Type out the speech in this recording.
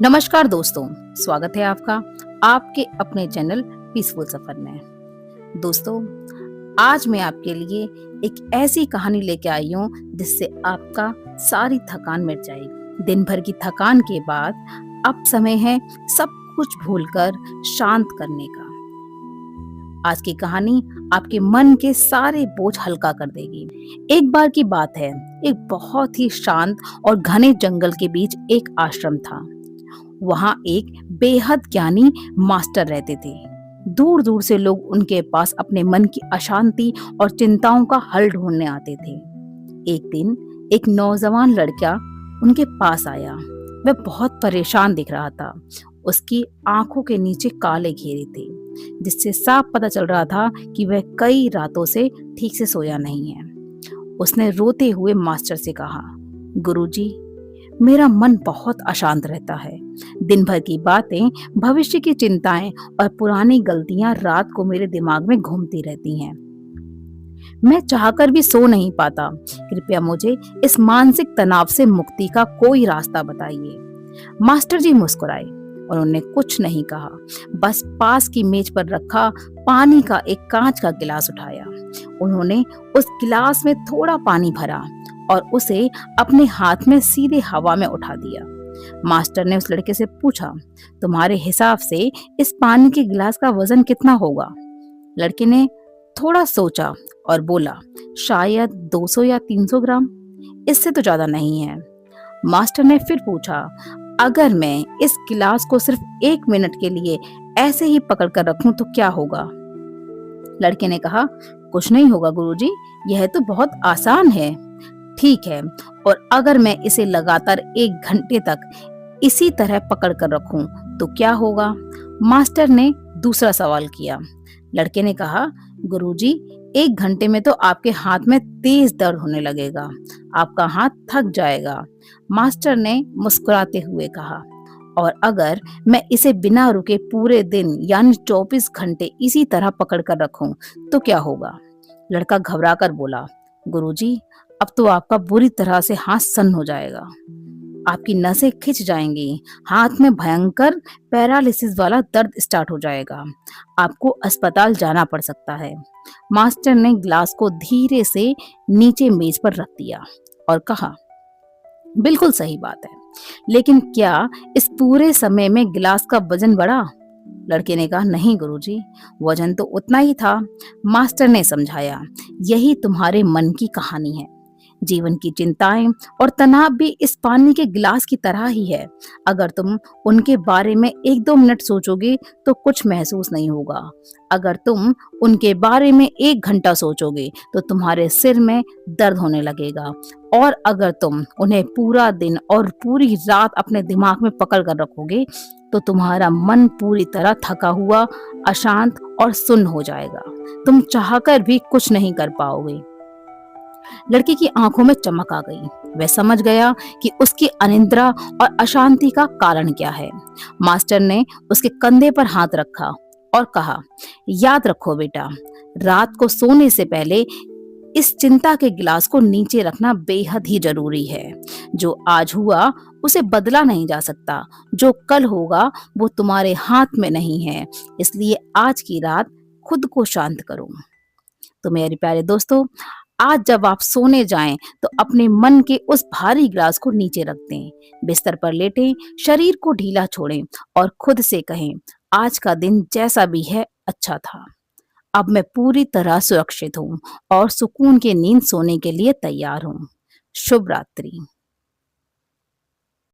नमस्कार दोस्तों, स्वागत है आपका आपके अपने चैनल पीसफुल सफर में। दोस्तों, आज मैं आपके लिए एक ऐसी कहानी लेके आई हूँ जिससे आपका सारी थकान मिट जाएगी। दिन भर की थकान के बाद अब समय है सब कुछ भूलकर शांत करने का। आज की कहानी आपके मन के सारे बोझ हल्का कर देगी। एक बार की बात है, एक बहुत ही शांत और घने जंगल के बीच एक आश्रम था। वहां एक बेहद ज्ञानी मास्टर रहते थे। दूर दूर से लोग उनके पास अपने मन की अशांति और चिंताओं का हल ढूंढने आते थे। एक दिन एक नौजवान लड़का उनके पास आया। वह बहुत परेशान दिख रहा था। उसकी आंखों के नीचे काले घेरे थे, जिससे साफ पता चल रहा था कि वह कई रातों से ठीक से सोया नहीं है। उसने रोते हुए मास्टर से कहा, गुरुजी, मेरा मन बहुत अशांत रहता है। दिन भर की बातें, भविष्य की चिंताएं और पुरानी गलतियां रात को मेरे दिमाग में घूमती रहती हैं। मैं चाहकर भी सो नहीं पाता। कृपया मुझे इस मानसिक तनाव से मुक्ति का कोई रास्ता बताइए। मास्टर जी मुस्कुराए और उन्होंने कुछ नहीं कहा, बस पास की मेज पर रखा पानी का एक कांच का गिलास उठाया। उन्होंने उस गिलास में थोड़ा पानी भरा और उसे अपने हाथ में सीधे हवा में उठा दिया। मास्टर ने उस लड़के से पूछा, तुम्हारे हिसाब से इस पानी के गिलास का वजन कितना होगा? लड़के ने थोड़ा सोचा और बोला, शायद 200 या 300 ग्राम, इससे तो ज्यादा नहीं है। मास्टर ने फिर पूछा, अगर मैं इस गिलास को सिर्फ 1 मिनट के लिए ऐसे ही पकड़ कर रखूं तो क्या होगा? लड़के ने कहा, कुछ नहीं होगा गुरुजी, यह तो बहुत आसान है। ठीक है, और अगर मैं इसे लगातार 1 घंटे तक इसी तरह पकड़ कर रखूं तो क्या होगा? मास्टर ने दूसरा सवाल किया। लड़के ने कहा, गुरुजी, 1 घंटे में तो आपके हाथ में तेज दर्द होने लगेगा, आपका हाथ थक जाएगा। मास्टर ने मुस्कुराते हुए कहा, और अगर मैं इसे बिना रुके पूरे दिन यानी 24 घंटे इसी तरह पकड़ कर रखूं तो क्या होगा? लड़का घबरा कर बोला, गुरुजी, अब तो आपका बुरी तरह से हाथ सन्न हो जाएगा, आपकी नसें खिंच जाएंगी, हाथ में भयंकर पैरालिसिस वाला दर्द स्टार्ट हो जाएगा, आपको अस्पताल जाना पड़ सकता है। मास्टर ने गिलास को धीरे से नीचे मेज पर रख दिया और कहा, बिल्कुल सही बात है, लेकिन क्या इस पूरे समय में गिलास का वजन बढ़ा? लड़के ने कहा, नहीं गुरुजी, वजन तो उतना ही था। मास्टर ने समझाया, यही तुम्हारे मन की कहानी है। जीवन की चिंताएं और तनाव भी इस पानी के गिलास की तरह ही है। अगर तुम उनके बारे में 1-2 मिनट सोचोगे तो कुछ महसूस नहीं होगा। अगर तुम उनके बारे में 1 घंटा सोचोगे तो तुम्हारे सिर में दर्द होने लगेगा। और अगर तुम उन्हें पूरा दिन और पूरी रात अपने दिमाग में पकड़ कर रखोगे तो तुम्हारा मन पूरी तरह थका हुआ, अशांत और सुन्न हो जाएगा। तुम चाहकर भी कुछ नहीं कर पाओगे। लड़के की आंखों में चमक आ गई। वह समझ गया कि उसकी अनिद्रा और अशांति का कारण क्या है। मास्टर ने उसके कंधे पर हाथ रखा और कहा, याद रखो बेटा, रात को सोने से पहले इस चिंता के गिलास को नीचे रखना बेहद ही जरूरी है। जो आज हुआ उसे बदला नहीं जा सकता, जो कल होगा वो तुम्हारे हाथ में नहीं है। इसलिए आज की रात खुद को शांत करो। तो मेरे प्यारे दोस्तों, आज जब आप सोने जाएं तो अपने मन के उस भारी ग्लास को नीचे रख दें, बिस्तर पर लेटें, शरीर को ढीला छोड़ें और खुद से कहें, आज का दिन जैसा भी है अच्छा था। अब मैं पूरी तरह सुरक्षित हूँ और सुकून की नींद सोने के लिए तैयार हूँ। शुभ रात्रि।